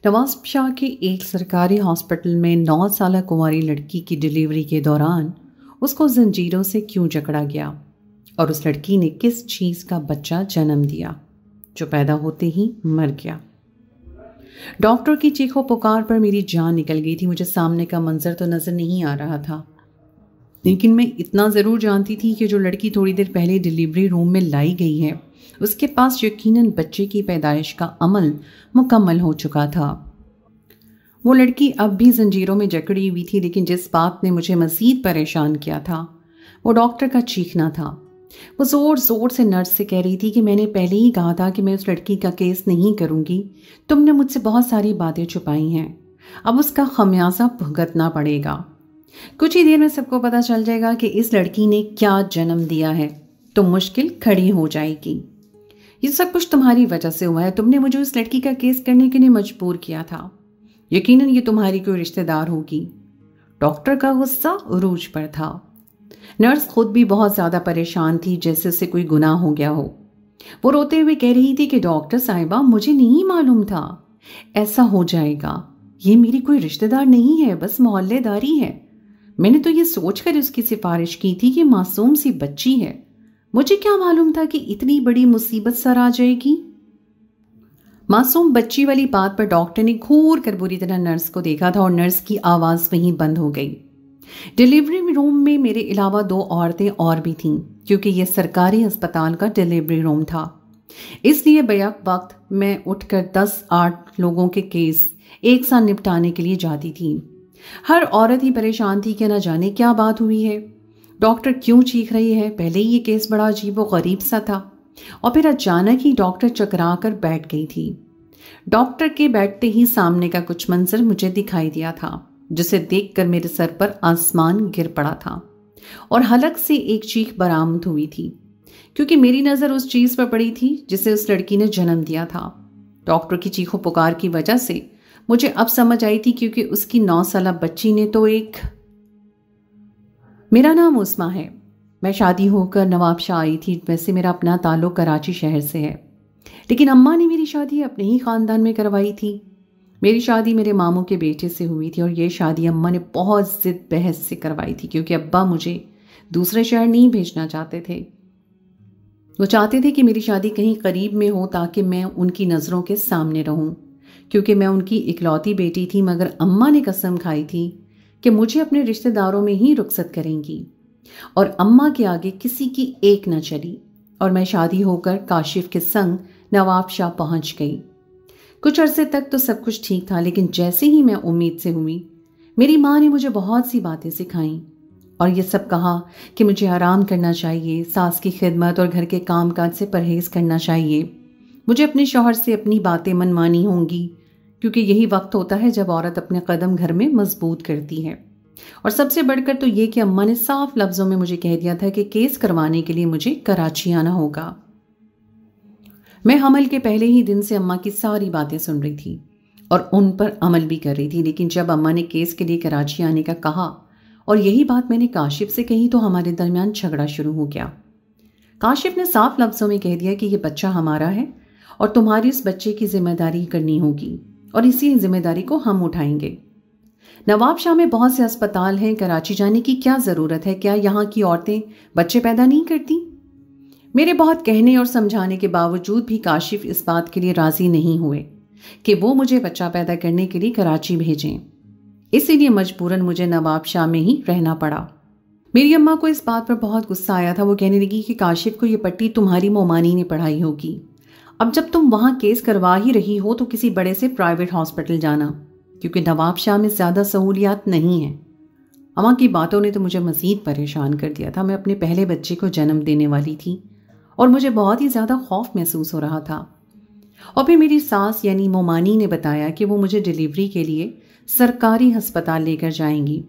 نواز شاہ کے ایک سرکاری ہاسپٹل میں 9 سالہ کنواری لڑکی کی ڈیلیوری کے دوران اس کو زنجیروں سے کیوں جکڑا گیا اور اس لڑکی نے کس چیز کا بچہ جنم دیا جو پیدا ہوتے ہی مر گیا۔ ڈاکٹر کی چیخ و پکار پر میری جان نکل گئی تھی۔ مجھے سامنے کا منظر تو نظر نہیں آ رہا تھا، لیکن میں اتنا ضرور جانتی تھی کہ جو لڑکی تھوڑی دیر پہلے ڈیلیوری روم میں لائی گئی ہے اس کے پاس یقیناً بچے کی پیدائش کا عمل مکمل ہو چکا تھا۔ وہ لڑکی اب بھی زنجیروں میں جکڑی ہوئی تھی، لیکن جس بات نے مجھے مزید پریشان کیا تھا وہ ڈاکٹر کا چیخنا تھا۔ وہ زور زور سے نرس سے کہہ رہی تھی کہ میں نے پہلے ہی کہا تھا کہ میں اس لڑکی کا کیس نہیں کروں گی، تم نے مجھ سے بہت ساری باتیں چھپائی ہیں، اب اس کا خمیازہ بھگتنا پڑے گا۔ کچھ ہی دیر میں سب کو پتہ چل جائے گا کہ اس لڑکی نے کیا جنم دیا ہے، تو مشکل کھڑی ہو جائے گی۔ یہ سب کچھ تمہاری وجہ سے ہوا ہے، تم نے مجھے اس لڑکی کا کیس کرنے کے لیے مجبور کیا تھا، یقیناً یہ تمہاری کوئی رشتہ دار ہوگی۔ ڈاکٹر کا غصہ عروج پر تھا۔ نرس خود بھی بہت زیادہ پریشان تھی، جیسے اسے کوئی گناہ ہو گیا ہو۔ وہ روتے ہوئے کہہ رہی تھی کہ ڈاکٹر صاحبہ مجھے نہیں معلوم تھا ایسا ہو جائے گا، یہ میری کوئی رشتہ دار نہیں ہے، بس محلے داری ہے۔ میں نے تو یہ سوچ کر اس کی سفارش کی تھی کہ معصوم سی بچی ہے، مجھے کیا معلوم تھا کہ اتنی بڑی مصیبت سر آ جائے گی۔ معصوم بچی والی بات پر ڈاکٹر نے گھور کر بری طرح نرس کو دیکھا تھا اور نرس کی آواز وہیں بند ہو گئی۔ ڈیلیوری روم میں میرے علاوہ 2 عورتیں اور بھی تھیں، کیونکہ یہ سرکاری ہسپتال کا ڈیلیوری روم تھا، اس لیے بیک وقت میں اٹھ کر 10-8 لوگوں کے کیس ایک ساتھ نپٹانے کے لیے جاتی تھی۔ ہر عورت ہی پریشان تھی کہ نہ جانے کیا بات ہوئی ہے، ڈاکٹر کیوں چیخ رہی ہے۔ پہلے ہی یہ کیس بڑا عجیب و غریب سا تھا، اور پھر اچانک ہی ڈاکٹر چکرا کر بیٹھ گئی تھی۔ ڈاکٹر کے بیٹھتے ہی سامنے کا کچھ منظر مجھے دکھائی دیا تھا، جسے دیکھ کر میرے سر پر آسمان گر پڑا تھا اور حلق سے ایک چیخ برآمد ہوئی تھی، کیونکہ میری نظر اس چیز پر پڑی تھی جسے اس لڑکی نے جنم دیا تھا۔ ڈاکٹر کی چیخ و پکار کی وجہ سے مجھے اب سمجھ آئی تھی، کیونکہ اس کی 9 سالہ بچی نے تو ایک… میرا نام عثما ہے، میں شادی ہو کر نواب شاہ آئی تھی۔ ویسے میرا اپنا تعلق کراچی شہر سے ہے، لیکن اماں نے میری شادی اپنے ہی خاندان میں کروائی تھی۔ میری شادی میرے ماموں کے بیٹے سے ہوئی تھی، اور یہ شادی اماں نے بہت ضد بحث سے کروائی تھی، کیونکہ ابا مجھے دوسرے شہر نہیں بھیجنا چاہتے تھے۔ وہ چاہتے تھے کہ میری شادی کہیں قریب میں ہو تاکہ میں ان کی نظروں کے سامنے رہوں، کیونکہ میں ان کی اکلوتی بیٹی تھی۔ مگر اماں نے قسم کھائی تھی کہ مجھے اپنے رشتہ داروں میں ہی رخصت کریں گی، اور اماں کے آگے کسی کی ایک نہ چلی، اور میں شادی ہو کر کاشف کے سنگ نواب شاہ پہنچ گئی۔ کچھ عرصے تک تو سب کچھ ٹھیک تھا، لیکن جیسے ہی میں امید سے ہوئی، میری ماں نے مجھے بہت سی باتیں سکھائیں، اور یہ سب کہا کہ مجھے آرام کرنا چاہیے، ساس کی خدمت اور گھر کے کام کاج سے پرہیز کرنا چاہیے، مجھے اپنے شوہر سے اپنی باتیں منوانی ہوں گی، کیونکہ یہی وقت ہوتا ہے جب عورت اپنے قدم گھر میں مضبوط کرتی ہے۔ اور سب سے بڑھ کر تو یہ کہ اماں نے صاف لفظوں میں مجھے کہہ دیا تھا کہ کیس کروانے کے لیے مجھے کراچی آنا ہوگا۔ میں حمل کے پہلے ہی دن سے اماں کی ساری باتیں سن رہی تھی اور ان پر عمل بھی کر رہی تھی، لیکن جب اماں نے کیس کے لیے کراچی آنے کا کہا اور یہی بات میں نے کاشف سے کہی تو ہمارے درمیان جھگڑا شروع ہو گیا۔ کاشف نے صاف لفظوں میں کہہ دیا کہ یہ بچہ ہمارا ہے اور تمہاری اس بچے کی ذمہ داری کرنی ہوگی، اور اسی ذمہ داری کو ہم اٹھائیں گے۔ نواب شاہ میں بہت سے اسپتال ہیں، کراچی جانے کی کیا ضرورت ہے؟ کیا یہاں کی عورتیں بچے پیدا نہیں کرتی؟ میرے بہت کہنے اور سمجھانے کے باوجود بھی کاشف اس بات کے لیے راضی نہیں ہوئے کہ وہ مجھے بچہ پیدا کرنے کے لیے کراچی بھیجیں، اسی لیے مجبوراً مجھے نواب شاہ میں ہی رہنا پڑا۔ میری اماں کو اس بات پر بہت غصہ آیا تھا۔ وہ کہنے لگی کہ کاشف کو یہ پٹی تمہاری مومانی نے پڑھائی ہوگی، اب جب تم وہاں کیس کروا ہی رہی ہو تو کسی بڑے سے پرائیویٹ ہاسپٹل جانا، کیونکہ نواب شاہ میں زیادہ سہولیات نہیں ہیں۔ اماں کی باتوں نے تو مجھے مزید پریشان کر دیا تھا۔ میں اپنے پہلے بچے کو جنم دینے والی تھی اور مجھے بہت ہی زیادہ خوف محسوس ہو رہا تھا۔ اور پھر میری ساس یعنی مومانی نے بتایا کہ وہ مجھے ڈیلیوری کے لیے سرکاری ہسپتال لے کر جائیں گی،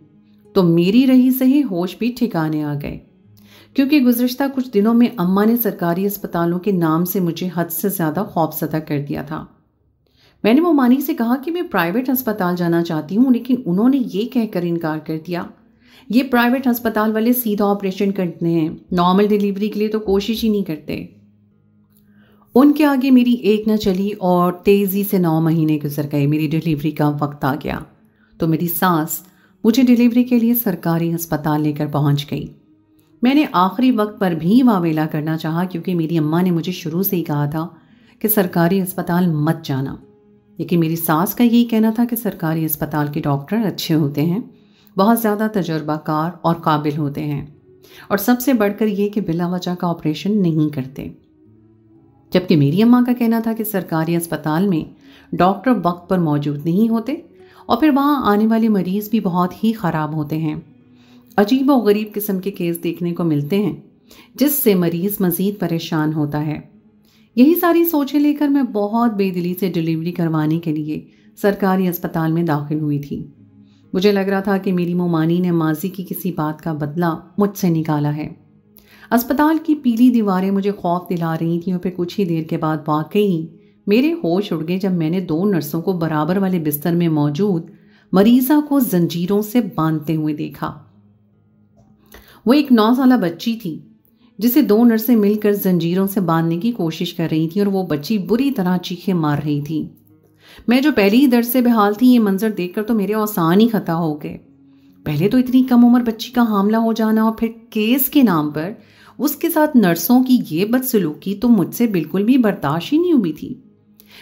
تو میری رہی سہی ہوش بھی ٹھکانے آ گئے، کیونکہ گزشتہ کچھ دنوں میں اماں نے سرکاری اسپتالوں کے نام سے مجھے حد سے زیادہ خوفزدہ کر دیا تھا۔ میں نے مومانی سے کہا کہ میں پرائیویٹ ہسپتال جانا چاہتی ہوں، لیکن انہوں نے یہ کہہ کر انکار کر دیا، یہ پرائیویٹ ہسپتال والے سیدھا آپریشن کرتے ہیں، نارمل ڈیلیوری کے لیے تو کوشش ہی نہیں کرتے۔ उनके आगे मेरी एक न चली और तेज़ी से 9 महीने गुजर गए। मेरी डिलीवरी का वक्त आ गया तो मेरी सास मुझे डिलीवरी के लिए सरकारी अस्पताल लेकर पहुंच गई। मैंने आखिरी वक्त पर भी वावेला करना चाहा क्योंकि मेरी अम्मा ने मुझे शुरू से ही कहा था कि सरकारी अस्पताल मत जाना, लेकिन मेरी सास का यही कहना था कि सरकारी अस्पताल के डॉक्टर अच्छे होते हैं, बहुत ज़्यादा तजुर्बाकार और काबिल होते हैं, और सबसे बढ़कर ये कि बिला वजह का ऑपरेशन नहीं करते। जबकि मेरी अम्मा का कहना था कि सरकारी अस्पताल में डॉक्टर वक्त पर मौजूद नहीं होते और फिर वहाँ आने वाले मरीज़ भी बहुत ही ख़राब होते हैं। अजीब और गरीब किस्म के केस देखने को मिलते हैं जिससे मरीज़ मज़ीद परेशान होता है। यही सारी सोचें लेकर मैं बहुत बेदिली से डिलीवरी करवाने के लिए सरकारी अस्पताल में दाखिल हुई थी। मुझे लग रहा था कि मेरी मुमानी ने माजी की किसी बात का बदला मुझसे निकाला है। अस्पताल की पीली दीवारें मुझे खौफ दिला रही थीं और फिर कुछ ही देर के बाद वाकई मेरे होश उड़ गए जब मैंने 2 नर्सों को बराबर वाले बिस्तर में मौजूद मरीज़ा को जंजीरों से बांधते हुए देखा। वो एक 9 साला बच्ची थी जिसे 2 नर्सें मिलकर जंजीरों से बांधने की कोशिश कर रही थी और वो बच्ची बुरी तरह चीखें मार रही थी। मैं जो पहले ही दर्द से बेहाल थी, ये मंजर देखकर तो मेरे औसान ही खता हो गए। पहले तो इतनी कम उम्र बच्ची का हामला हो जाना और फिर केस के नाम पर उसके साथ नर्सों की ये बदसलूकी तो मुझसे बिल्कुल भी बर्दाश्त ही नहीं हुई थी।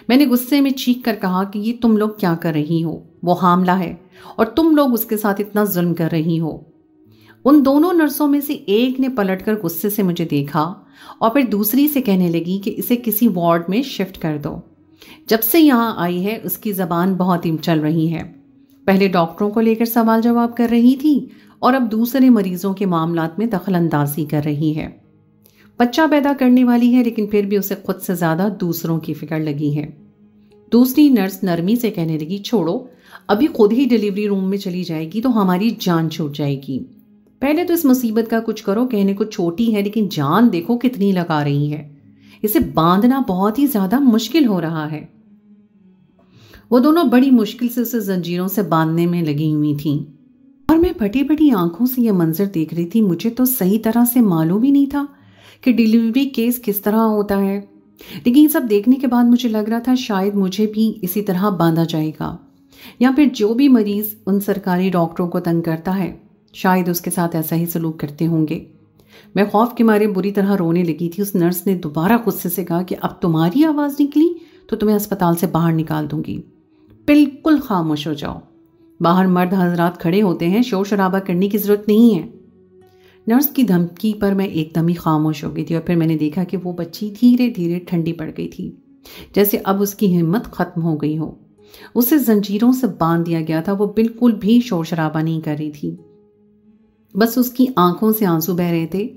मैंने गुस्से में चीख कर कहा कि ये तुम लोग क्या कर रही हो, वो हामला है और तुम लोग उसके साथ इतना जुल्म कर रही हो। उन दोनों नर्सों में से एक ने पलटकर गुस्से से मुझे देखा और फिर दूसरी से कहने लगी कि इसे किसी वार्ड में शिफ्ट कर दो। जब से यहाँ आई है उसकी ज़बान बहुत ही चल रही है। पहले डॉक्टरों को लेकर सवाल जवाब कर रही थी और अब दूसरे मरीजों के मामलात में दखलंदाजी कर रही है। बच्चा पैदा करने वाली है लेकिन फिर भी उसे खुद से ज़्यादा दूसरों की फिक्र लगी है। दूसरी नर्स नरमी से कहने लगी, छोड़ो, अभी खुद ही डिलीवरी रूम में चली जाएगी तो हमारी जान छूट जाएगी। पहले तो इस मुसीबत का कुछ करो। कहने को छोटी है लेकिन जान देखो कितनी लगा रही है। इसे बांधना बहुत ही ज़्यादा मुश्किल हो रहा है। वो दोनों बड़ी मुश्किल से उसे जंजीरों से बांधने में लगी हुई थीं और मैं फटी फटी आंखों से यह मंजर देख रही थी। मुझे तो सही तरह से मालूम ही नहीं था कि डिलीवरी केस किस तरह होता है, लेकिन ये सब देखने के बाद मुझे लग रहा था शायद मुझे भी इसी तरह बांधा जाएगा, या फिर जो भी मरीज उन सरकारी डॉक्टरों को तंग करता है शायद उसके साथ ऐसा ही सलूक करते होंगे। मैं खौफ के मारे बुरी तरह रोने लगी थी। उस नर्स ने दोबारा गुस्से से कहा कि अब तुम्हारी आवाज़ निकली तो तुम्हें अस्पताल से बाहर निकाल दूंगी। बिल्कुल खामोश हो जाओ, बाहर मर्द हजरात खड़े होते हैं, शोर शराबा करने की जरूरत नहीं है। नर्स की धमकी पर मैं एकदम ही खामोश हो गई थी और फिर मैंने देखा कि वो बच्ची धीरे धीरे ठंडी पड़ गई थी, जैसे अब उसकी हिम्मत खत्म हो गई हो। उसे जंजीरों से बांध दिया गया था। वो बिल्कुल भी शोर शराबा नहीं कर रही थी, बस उसकी आंखों से आंसू बह रहे थे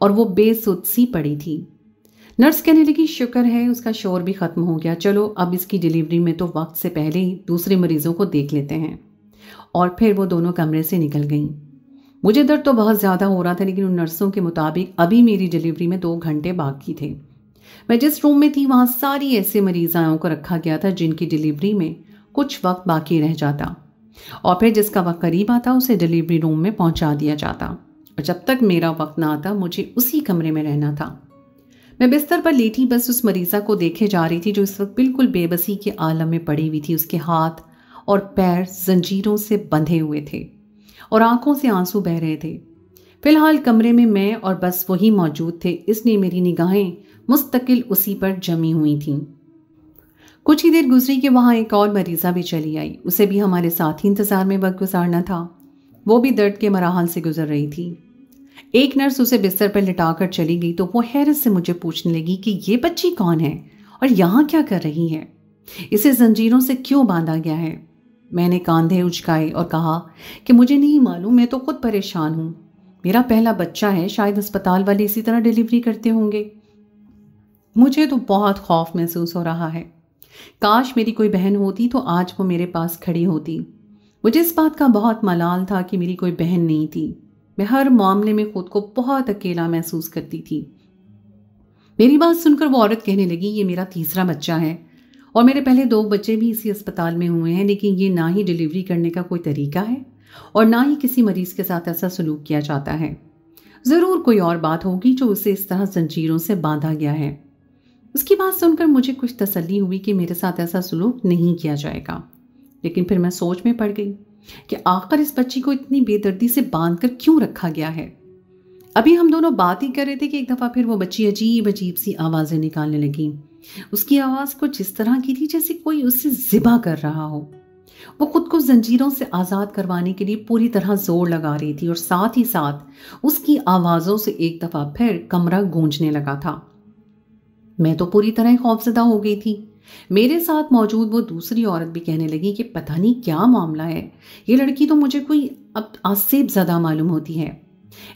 और वो बेसुध सी पड़ी थी। नर्स कहने लगी, शुक्र है उसका शोर भी खत्म हो गया, चलो अब इसकी डिलीवरी में तो वक्त से पहले ही दूसरे मरीजों को देख लेते हैं। और फिर वो दोनों कमरे से निकल गईं। मुझे दर्द तो बहुत ज़्यादा हो रहा था लेकिन उन नर्सों के मुताबिक अभी मेरी डिलीवरी में 2 घंटे बाकी थे। मैं जिस रूम में थी वहाँ सारी ऐसे मरीजाओं को रखा गया था जिनकी डिलीवरी में कुछ वक्त बाकी रह जाता और फिर जिसका वक्त करीब आता उसे डिलीवरी रूम में पहुंचा दिया जाता, और जब तक मेरा वक्त ना आता मुझे उसी कमरे में रहना था। मैं बिस्तर पर लेटी बस उस मरीज़ा को देखे जा रही थी जो इस वक्त बिल्कुल बेबसी के आलम में पड़ी हुई थी। उसके हाथ और पैर जंजीरों से बंधे हुए थे और आंखों से आंसू बह रहे थे। फिलहाल कमरे में मैं और बस वही मौजूद थे, इसलिए मेरी निगाहें मुस्तकिल उसी पर जमी हुई थीं। कुछ ही देर गुजरी कि वहाँ एक और मरीज़ा भी चली आई। उसे भी हमारे साथ ही इंतज़ार में वक्त गुजारना था। वो भी दर्द के मराहल से गुजर रही थी। एक नर्स उसे बिस्तर पर लिटाकर चली गई तो वो हैरत से मुझे पूछने लगी कि ये बच्ची कौन है और यहाँ क्या कर रही है, इसे जंजीरों से क्यों बांधा गया है। मैंने कांधे उचकाए और कहा कि मुझे नहीं मालूम, मैं तो खुद परेशान हूँ। मेरा पहला बच्चा है, शायद अस्पताल वाले इसी तरह डिलीवरी करते होंगे। मुझे तो बहुत खौफ महसूस हो रहा है। काश मेरी कोई बहन होती तो आज वो मेरे पास खड़ी होती। मुझे इस बात का बहुत मलाल था कि मेरी कोई बहन नहीं थी। मैं हर मामले में खुद को बहुत अकेला महसूस करती थी। मेरी बात सुनकर वो औरत कहने लगी, ये मेरा तीसरा बच्चा है और मेरे पहले 2 बच्चे भी इसी अस्पताल में हुए हैं, लेकिन ये ना ही डिलीवरी करने का कोई तरीका है और ना ही किसी मरीज के साथ ऐसा सलूक किया जाता है। ज़रूर कोई और बात होगी जो उसे इस तरह जंजीरों से बांधा गया है। اس کی بات سن کر مجھے کچھ تسلی ہوئی کہ میرے ساتھ ایسا سلوک نہیں کیا جائے گا، لیکن پھر میں سوچ میں پڑ گئی کہ آخر اس بچی کو اتنی بے دردی سے باندھ کر کیوں رکھا گیا ہے۔ ابھی ہم دونوں بات ہی کر رہے تھے کہ ایک دفعہ پھر وہ بچی عجیب عجیب سی آوازیں نکالنے لگی۔ اس کی آواز کچھ اس طرح کی تھی جیسے کوئی اس سے ذبح کر رہا ہو۔ وہ خود کو زنجیروں سے آزاد کروانے کے لیے پوری طرح زور لگا رہی تھی، اور ساتھ ہی ساتھ اس کی آوازوں سے ایک دفعہ پھر کمرہ گونجنے لگا تھا۔ میں تو پوری طرح خوفزدہ ہو گئی تھی۔ میرے ساتھ موجود وہ دوسری عورت بھی کہنے لگی کہ پتہ نہیں کیا معاملہ ہے، یہ لڑکی تو مجھے کوئی اب آسیب زدہ معلوم ہوتی ہے۔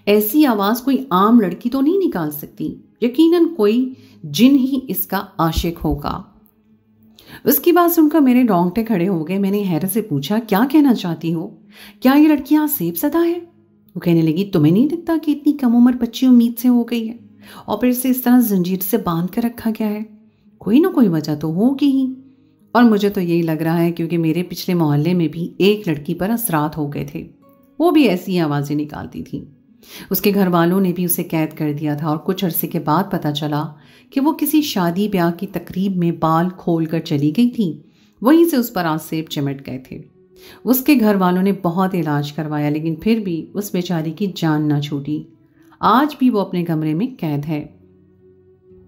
ایسی آواز کوئی عام لڑکی تو نہیں نکال سکتی، یقیناً کوئی جن ہی اس کا عاشق ہوگا۔ اس کی بات سن کر میرے رونگٹے کھڑے ہو گئے۔ میں نے حیرت سے پوچھا، کیا کہنا چاہتی ہو؟ کیا یہ لڑکی آسیب زدہ ہے؟ وہ کہنے لگی، تمہیں نہیں لگتا کہ اتنی کم عمر بچی امید سے ہو گئی ہے اور پھر اسے اس طرح زنجیر سے باندھ کر رکھا گیا ہے؟ کوئی نہ کوئی وجہ تو ہوگی ہی، اور مجھے تو یہی لگ رہا ہے کیونکہ میرے پچھلے محلے میں بھی ایک لڑکی پر اثرات ہو گئے تھے، وہ بھی ایسی آوازیں نکالتی تھی۔ اس کے گھر والوں نے بھی اسے قید کر دیا تھا، اور کچھ عرصے کے بعد پتہ چلا کہ وہ کسی شادی بیاہ کی تقریب میں بال کھول کر چلی گئی تھی، وہیں سے اس پر آسیب چمٹ گئے تھے۔ اس کے گھر والوں نے بہت علاج کروایا، لیکن پھر بھی اس بیچاری کی جان نہ چھوٹی۔ آج بھی وہ اپنے کمرے میں قید ہے۔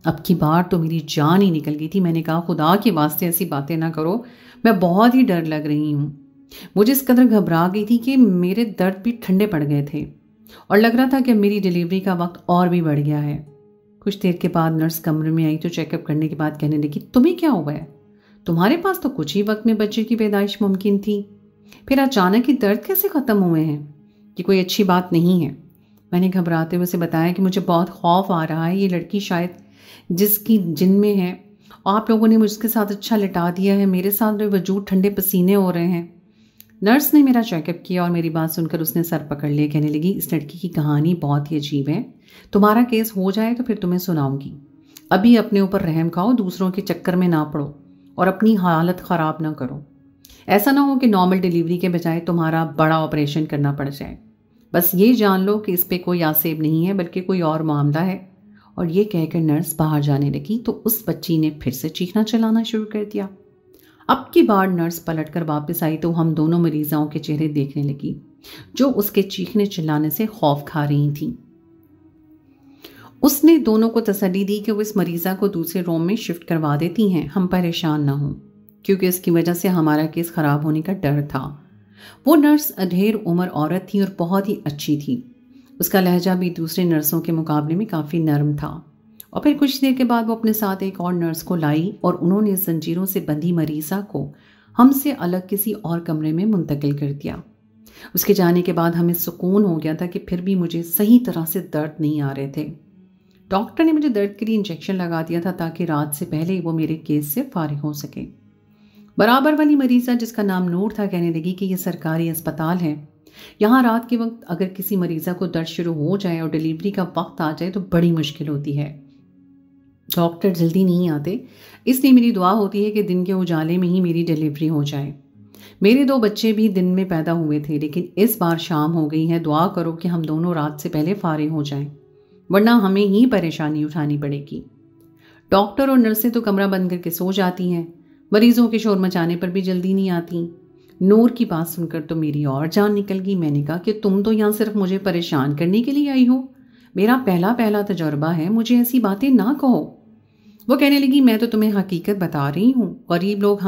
اب کی بار تو میری جان ہی نکل گئی تھی۔ میں نے کہا، خدا کے واسطے ایسی باتیں نہ کرو، میں بہت ہی ڈر لگ رہی ہوں۔ مجھے اس قدر گھبرا گئی تھی کہ میرے درد بھی ٹھنڈے پڑ گئے تھے، اور لگ رہا تھا کہ میری ڈیلیوری کا وقت اور بھی بڑھ گیا ہے۔ کچھ دیر کے بعد نرس کمرے میں آئی تو چیک اپ کرنے کے بعد کہنے لگی، تمہیں کیا ہوا ہے؟ تمہارے پاس تو کچھ ہی وقت میں بچے کی پیدائش ممکن تھی، پھر اچانک ہی درد کیسے ختم ہوئے ہیں؟ یہ کوئی اچھی بات نہیں ہے۔ میں نے گھبراتے ہوئے اسے بتایا کہ مجھے بہت خوف آ رہا ہے، یہ لڑکی شاید جس کی جن میں ہے، آپ لوگوں نے مجھ کے ساتھ اچھا لٹا دیا ہے، میرے ساتھ وجود ٹھنڈے پسینے ہو رہے ہیں۔ نرس نے میرا چیک اپ کیا اور میری بات سن کر اس نے سر پکڑ لیا، کہنے لگی، اس لڑکی کی کہانی بہت ہی عجیب ہے، تمہارا کیس ہو جائے تو پھر تمہیں سناؤں گی۔ ابھی اپنے اوپر رحم کھاؤ، دوسروں کے چکر میں نہ پڑو اور اپنی حالت خراب نہ کرو۔ ایسا نہ ہو کہ نارمل ڈیلیوری کے بجائے تمہارا بڑا آپریشن کرنا پڑ جائے۔ بس یہ جان لو کہ اس پہ کوئی آسیب نہیں ہے بلکہ کوئی اور معاملہ ہے۔ اور یہ کہہ کر نرس باہر جانے لگی تو اس بچی نے پھر سے چیخنا چلانا شروع کر دیا۔ اب کی بار نرس پلٹ کر واپس آئی تو ہم دونوں مریضوں کے چہرے دیکھنے لگی جو اس کے چیخنے چلانے سے خوف کھا رہی تھیں۔ اس نے دونوں کو تسلی دی کہ وہ اس مریضہ کو دوسرے روم میں شفٹ کروا دیتی ہیں، ہم پریشان نہ ہوں، کیونکہ اس کی وجہ سے ہمارا کیس خراب ہونے کا ڈر تھا۔ وہ نرس ڈھیر عمر عورت تھی اور بہت ہی اچھی تھی۔ اس کا لہجہ بھی دوسرے نرسوں کے مقابلے میں کافی نرم تھا، اور پھر کچھ دیر کے بعد وہ اپنے ساتھ ایک اور نرس کو لائی اور انہوں نے زنجیروں سے بندھی مریضہ کو ہم سے الگ کسی اور کمرے میں منتقل کر دیا۔ اس کے جانے کے بعد ہمیں سکون ہو گیا تھا کہ پھر بھی مجھے صحیح طرح سے درد نہیں آ رہے تھے۔ ڈاکٹر نے مجھے درد کے لیے انجیکشن لگا دیا تھا تاکہ رات سے پہلے وہ میرے کیس سے فارغ ہو سکے۔ برابر والی مریضہ جس کا نام نور تھا کہنے لگی کہ یہ سرکاری اسپتال ہے، یہاں رات کے وقت اگر کسی مریضہ کو درد شروع ہو جائے اور ڈیلیوری کا وقت آ جائے تو بڑی مشکل ہوتی ہے۔ ڈاکٹر جلدی نہیں آتے، اس لیے میری دعا ہوتی ہے کہ دن کے اجالے میں ہی میری ڈیلیوری ہو جائے۔ میرے 2 بچے بھی دن میں پیدا ہوئے تھے، لیکن اس بار شام ہو گئی ہے، دعا کرو کہ ہم دونوں رات سے پہلے فارغ ہو جائیں، ورنہ ہمیں ہی پریشانی اٹھانی پڑے گی۔ ڈاکٹر اور نرسیں تو کمرہ بند کر کے سو جاتی ہیں، مریضوں کے شور مچانے پر بھی جلدی نہیں آتی۔ نور کی بات سن کر تو میری اور جان نکل گئی۔ میں نے کہا کہ تم تو یہاں صرف مجھے پریشان کرنے کے لیے آئی ہو، میرا پہلا تجربہ ہے، مجھے ایسی باتیں نہ کہو۔ وہ کہنے لگی، میں تو تمہیں حقیقت بتا رہی ہوں، غریب لوگ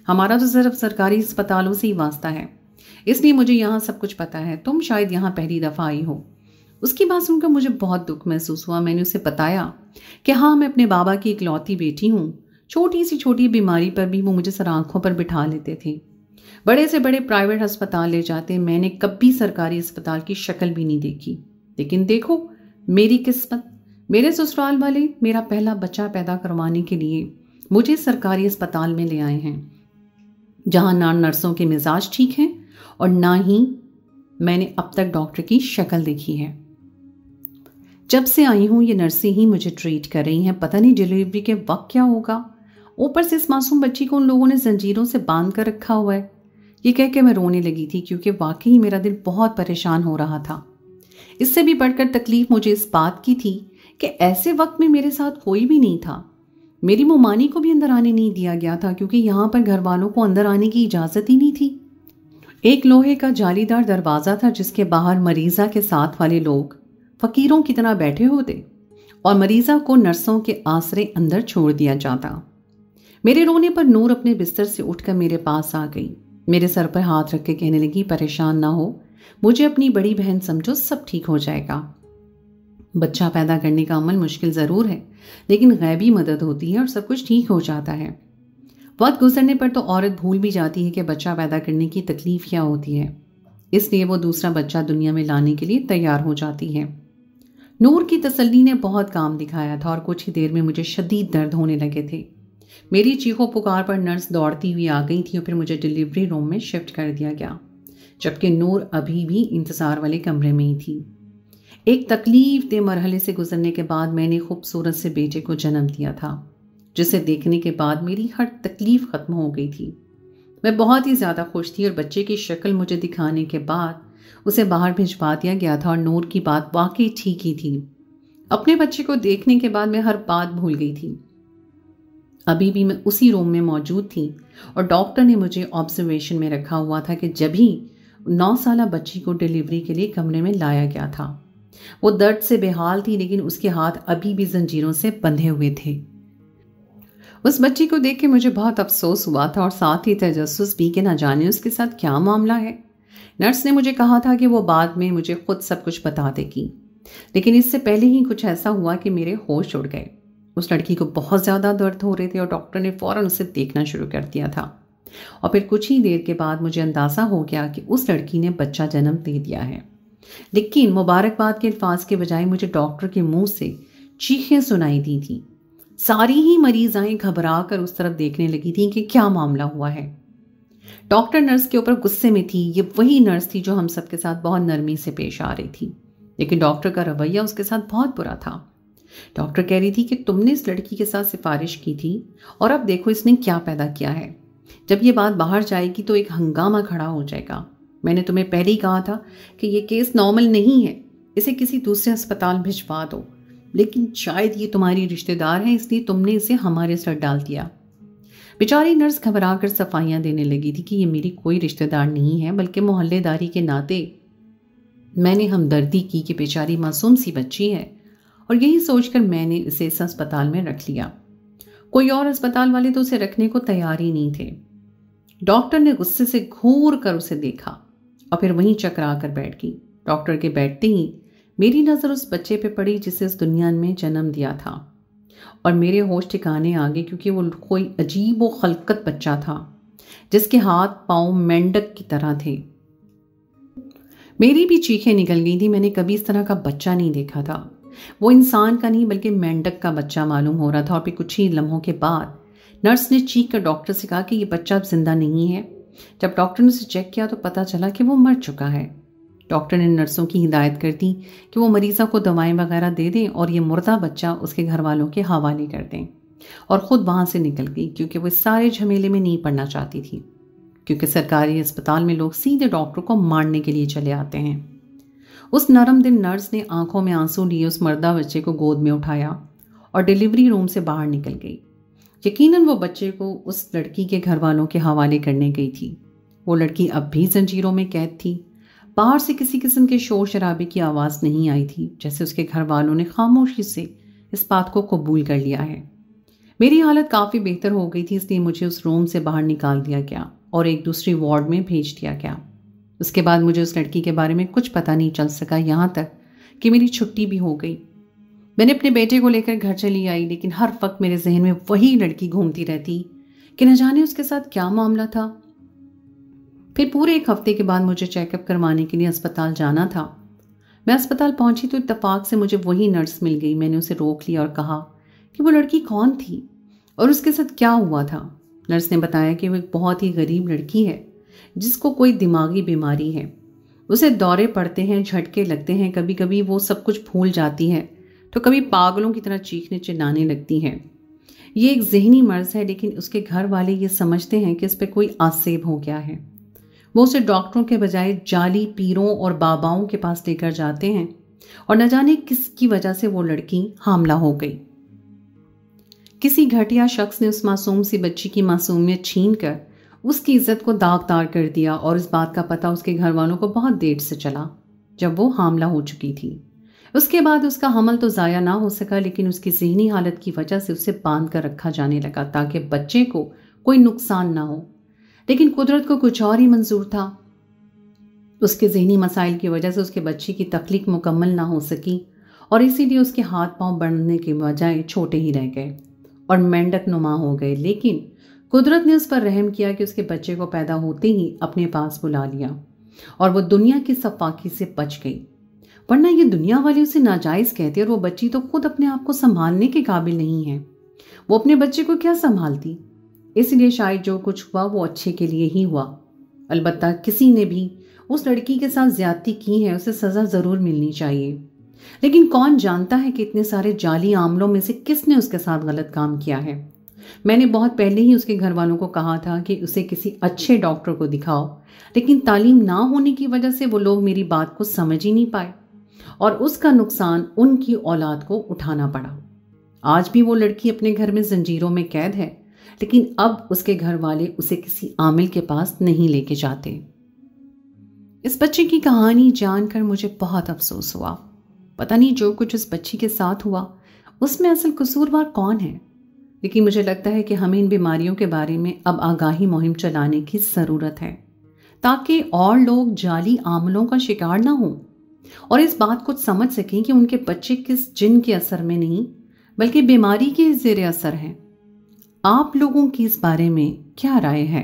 ہمارا تو صرف سرکاری اسپتالوں سے ہی واسطہ ہے، اس لیے مجھے یہاں سب کچھ پتا ہے، تم شاید یہاں پہلی دفعہ آئی ہو۔ اس کی بات سن کر مجھے بہت دکھ محسوس ہوا۔ میں نے اسے بتایا کہ ہاں، میں اپنے بابا کی اکلوتی بیٹی ہوں، چھوٹی بیماری پر بھی وہ مجھے سر آنکھوں پر بٹھا لیتے تھے، بڑے سے بڑے پرائیویٹ ہسپتال لے جاتے، میں نے کبھی سرکاری اسپتال کی شکل بھی نہیں دیکھی۔ لیکن دیکھو میری قسمت، میرے سسرال والے میرا پہلا بچہ پیدا کروانے کے لیے مجھے سرکاری اسپتال میں لے آئے ہیں، جہاں نہ نرسوں کے مزاج ٹھیک ہیں اور نہ ہی میں نے اب تک ڈاکٹر کی شکل دیکھی ہے۔ جب سے آئی ہوں یہ نرسیں ہی مجھے ٹریٹ کر رہی ہیں، پتہ نہیں ڈیلیوری کے وقت کیا ہوگا۔ اوپر سے اس معصوم بچی کو ان لوگوں نے زنجیروں سے باندھ کر رکھا ہوا ہے۔ یہ کہہ کے میں رونے لگی تھی کیونکہ واقعی میرا دل بہت پریشان ہو رہا تھا۔ اس سے بھی بڑھ کر تکلیف مجھے اس بات کی تھی کہ ایسے وقت میں میرے ساتھ کوئی بھی نہیں تھا۔ मेरी मोमानी को भी अंदर आने नहीं दिया गया था क्योंकि यहाँ पर घर वालों को अंदर आने की इजाज़त ही नहीं थी। एक लोहे का जालीदार दरवाज़ा था जिसके बाहर मरीज़ा के साथ वाले लोग फ़कीरों की तरह बैठे होते और मरीज़ा को नर्सों के आसरे अंदर छोड़ दिया जाता। मेरे रोने पर नूर अपने बिस्तर से उठकर मेरे पास आ गई। मेरे सर पर हाथ रख के कहने लगी, परेशान ना हो, मुझे अपनी बड़ी बहन समझो, सब ठीक हो जाएगा। बच्चा पैदा करने का अमल मुश्किल ज़रूर है, लेकिन गैबी मदद होती है और सब कुछ ठीक हो जाता है। वक्त गुजरने पर तो औरत भूल भी जाती है कि बच्चा पैदा करने की तकलीफ क्या होती है, इसलिए वो दूसरा बच्चा दुनिया में लाने के लिए तैयार हो जाती है। नूर की तसल्ली ने बहुत काम दिखाया था और कुछ ही देर में मुझे शदीद दर्द होने लगे थे। मेरी चीखों पुकार पर नर्स दौड़ती हुई आ गई थी और फिर मुझे डिलीवरी रूम में शिफ्ट कर दिया गया, जबकि नूर अभी भी इंतज़ार वाले कमरे में ही थी। एक तकलीफ दे मरहले से गुजरने के बाद मैंने खूबसूरत से बेटे को जन्म दिया था, जिसे देखने के बाद मेरी हर तकलीफ खत्म हो गई थी। मैं बहुत ही ज़्यादा खुश थी और बच्चे की शक्ल मुझे दिखाने के बाद उसे बाहर भिजवा दिया गया था और नूर की बात वाकई ठीक ही थी। अपने बच्चे को देखने के बाद मैं हर बात भूल गई थी। अभी भी मैं उसी रूम में मौजूद थी और डॉक्टर ने मुझे ऑब्जर्वेशन में रखा हुआ था कि जब ही 9 साला बच्ची को डिलीवरी के लिए कमरे में लाया गया था। वो दर्द से बेहाल थी, लेकिन उसके हाथ अभी भी जंजीरों से बंधे हुए थे। उस बच्ची को देख के मुझे बहुत अफसोस हुआ था और साथ ही तजस्सुस भी कि न जाने उसके साथ क्या मामला है। नर्स ने मुझे कहा था कि वो बाद में मुझे खुद सब कुछ बता देगी, लेकिन इससे पहले ही कुछ ऐसा हुआ कि मेरे होश उड़ गए। उस लड़की को बहुत ज़्यादा दर्द हो रहे थे और डॉक्टर ने फ़ौरन उसे देखना शुरू कर दिया था और फिर कुछ ही देर के बाद मुझे अंदाज़ा हो गया कि उस लड़की ने बच्चा जन्म दे दिया है। लेकिन मुबारकबाद के अल्फाज के बजाय मुझे डॉक्टर के मुंह से चीखें सुनाई दी थी। सारी ही मरीज़ाएं घबरा कर उस तरफ देखने लगी थी कि क्या मामला हुआ है। डॉक्टर नर्स के ऊपर गुस्से में थी। ये वही नर्स थी जो हम सबके साथ बहुत नरमी से पेश आ रही थी, लेकिन डॉक्टर का रवैया उसके साथ बहुत बुरा था। डॉक्टर कह रही थी कि तुमने इस लड़की के साथ सिफारिश की थी और अब देखो इसने क्या पैदा किया है। जब ये बात बाहर जाएगी तो एक हंगामा खड़ा हो जाएगा। मैंने तुम्हें पहले ही कहा था कि ये केस नॉर्मल नहीं है, इसे किसी दूसरे अस्पताल भिजवा दो, लेकिन शायद ये तुम्हारी रिश्तेदार है इसलिए तुमने इसे हमारे सर डाल दिया। बेचारी नर्स घबरा कर सफाइयाँ देने लगी थी कि ये मेरी कोई रिश्तेदार नहीं है, बल्कि मोहल्लेदारी के नाते मैंने हमदर्दी की कि बेचारी मासूम सी बच्ची है, और यही सोचकर मैंने इसे इस अस्पताल में रख लिया। कोई और अस्पताल वाले तो उसे रखने को तैयार ही नहीं थे। डॉक्टर ने गुस्से से घूर कर उसे देखा और फिर वहीं चकरा कर बैठ गई। डॉक्टर के बैठते ही मेरी नज़र उस बच्चे पे पड़ी जिसे इस दुनिया में जन्म दिया था और मेरे होश ठिकाने आ गए, क्योंकि वो कोई अजीब व खलकत बच्चा था जिसके हाथ पांव मेंढक की तरह थे। मेरी भी चीखें निकल गई थी। मैंने कभी इस तरह का बच्चा नहीं देखा था। वो इंसान का नहीं बल्कि मेंढक का बच्चा मालूम हो रहा था। और फिर कुछ ही लम्हों के बाद नर्स ने चीख कर डॉक्टर से कहा कि ये बच्चा अब जिंदा नहीं है। जब डॉक्टर ने उसे चेक किया तो पता चला कि वो मर चुका है। डॉक्टर ने नर्सों की हिदायत कर दी कि वो मरीज़ा को दवाएं वगैरह दे दें और ये मुर्दा बच्चा उसके घर वालों के हवाले कर दें, और ख़ुद वहाँ से निकल गई क्योंकि वो इस सारे झमेले में नहीं पड़ना चाहती थी, क्योंकि सरकारी अस्पताल में लोग सीधे डॉक्टर को मारने के लिए चले आते हैं। उस नरम दिल नर्स ने आंखों में आंसू लिए उस मर्दा बच्चे को गोद में उठाया और डिलीवरी रूम से बाहर निकल गई। यकीनन वो बच्चे को उस लड़की के घर वालों के हवाले करने गई थी। वो लड़की अब भी जंजीरों में कैद थी। बाहर से किसी किस्म के शोर शराबे की आवाज़ नहीं आई थी, जैसे उसके घर वालों ने खामोशी से इस बात को कबूल कर लिया है। मेरी हालत काफ़ी बेहतर हो गई थी, इसलिए मुझे उस रूम से बाहर निकाल दिया गया और एक दूसरी वार्ड में भेज दिया गया। उसके बाद मुझे उस लड़की के बारे में कुछ पता नहीं चल सका, यहाँ तक कि मेरी छुट्टी भी हो गई। मैंने अपने बेटे को लेकर घर चली आई, लेकिन हर वक्त मेरे जहन में वही लड़की घूमती रहती कि न जाने उसके साथ क्या मामला था। फिर पूरे 1 हफ्ते के बाद मुझे चेकअप करवाने के लिए अस्पताल जाना था। मैं अस्पताल पहुंची तो इत्तेफाक से मुझे वही नर्स मिल गई। मैंने उसे रोक लिया और कहा कि वो लड़की कौन थी और उसके साथ क्या हुआ था। नर्स ने बताया कि वो एक बहुत ही गरीब लड़की है जिसको कोई दिमागी बीमारी है। उसे दौरे पड़ते हैं, झटके लगते हैं, कभी कभी वो सब कुछ भूल जाती है तो कभी पागलों की तरह चीखने चिल्लाने लगती है। ये एक जहनी मर्ज है, लेकिन उसके घर वाले ये समझते हैं कि इस पर कोई आसेब हो गया है। वो उसे डॉक्टरों के बजाय जाली पीरों और बाबाओं के पास लेकर जाते हैं और न जाने किसकी वजह से वो लड़की हामला हो गई। किसी घटिया शख्स ने उस मासूम सी बच्ची की मासूमियत छीन कर उसकी इज्जत को दागदार कर दिया और इस बात का पता उसके घर वालों को बहुत देर से चला, जब वो हामला हो चुकी थी। उसके बाद उसका हमल तो ज़ाया ना हो सका, लेकिन उसकी ज़हनी हालत की वजह से उसे बांध कर रखा जाने लगा ताकि बच्चे को कोई नुकसान ना हो। लेकिन कुदरत को कुछ और ही मंजूर था। उसके ज़हनी मसाइल की वजह से उसके बच्चे की तख्लीक मुकम्मल ना हो सकी और इसीलिए उसके हाथ पांव बढ़ने के बजाय छोटे ही रह गए और मेंढक नुमा हो गए। लेकिन कुदरत ने उस पर रहम किया कि उसके बच्चे को पैदा होते ही अपने पास बुला लिया और वो दुनिया की सफाकी से बच गई। वरना ये दुनिया वाले उसे नाजायज़ कहते और वो बच्ची तो खुद अपने आप को संभालने के काबिल नहीं है। वो अपने बच्चे को क्या संभालती। इसलिए शायद जो कुछ हुआ वो अच्छे के लिए ही हुआ। अलबत्ता किसी ने भी उस लड़की के साथ ज्यादती की है, उसे सज़ा ज़रूर मिलनी चाहिए। लेकिन कौन जानता है कि इतने सारे जाली आमलों में से किसने उसके साथ गलत काम किया है। मैंने बहुत पहले ही उसके घर वालों को कहा था कि उसे किसी अच्छे डॉक्टर को दिखाओ, लेकिन तालीम ना होने की वजह से वो लोग मेरी बात को समझ ही नहीं पाए और उसका नुकसान उनकी औलाद को उठाना पड़ा। आज भी वो लड़की अपने घर में जंजीरों में कैद है, लेकिन अब उसके घर वाले उसे किसी आमिल के पास नहीं लेके जाते। इस बच्चे की कहानी जानकर मुझे बहुत अफसोस हुआ। पता नहीं जो कुछ उस बच्ची के साथ हुआ उसमें असल कसूरवार कौन है, लेकिन मुझे लगता है कि हमें इन बीमारियों के बारे में अब आगाही मुहिम चलाने की ज़रूरत है ताकि और लोग जाली आमलों का शिकार ना हों और इस बात को समझ सकें कि उनके बच्चे किस जिन के असर में नहीं बल्कि बीमारी के ज़ेर असर हैं। आप लोगों की इस बारे में क्या राय है?